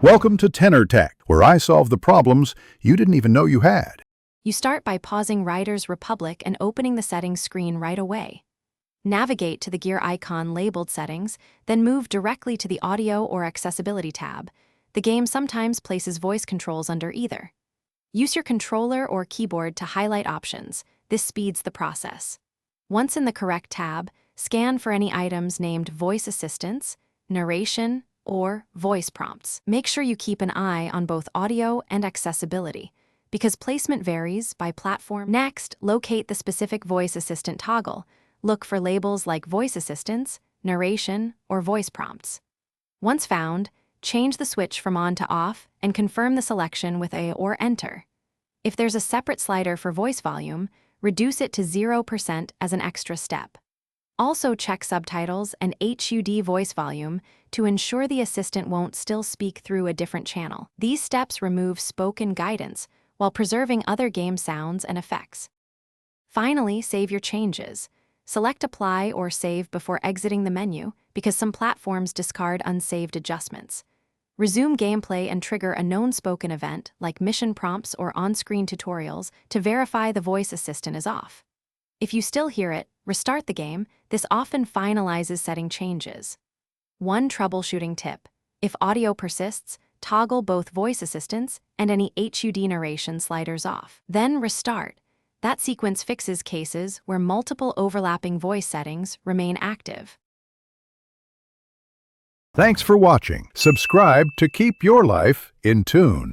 Welcome to Tenor Tech, where I solve the problems you didn't even know you had. You start by pausing Riders Republic and opening the settings screen right away. Navigate to the gear icon labeled Settings, then move directly to the Audio or Accessibility tab. The game sometimes places voice controls under either. Use your controller or keyboard to highlight options. This speeds the process. Once in the correct tab, scan for any items named Voice Assistance, Narration, or Voice Prompts. Make sure you keep an eye on both audio and accessibility, because placement varies by platform. Next, locate the specific voice assistant toggle. Look for labels like Voice Assistance, Narration, or Voice Prompts. Once found, change the switch from on to off and confirm the selection with A or Enter. If there's a separate slider for voice volume, reduce it to 0% as an extra step. Also check subtitles and HUD voice volume to ensure the assistant won't still speak through a different channel. These steps remove spoken guidance while preserving other game sounds and effects. Finally, save your changes. Select Apply or Save before exiting the menu because some platforms discard unsaved adjustments. Resume gameplay and trigger a known spoken event like mission prompts or on-screen tutorials to verify the voice assistant is off. If you still hear it, restart the game. This often finalizes setting changes. One troubleshooting tip: if audio persists, toggle both voice assistants and any HUD narration sliders off. Then restart. That sequence fixes cases where multiple overlapping voice settings remain active. Thanks for watching. Subscribe to keep your life in tune.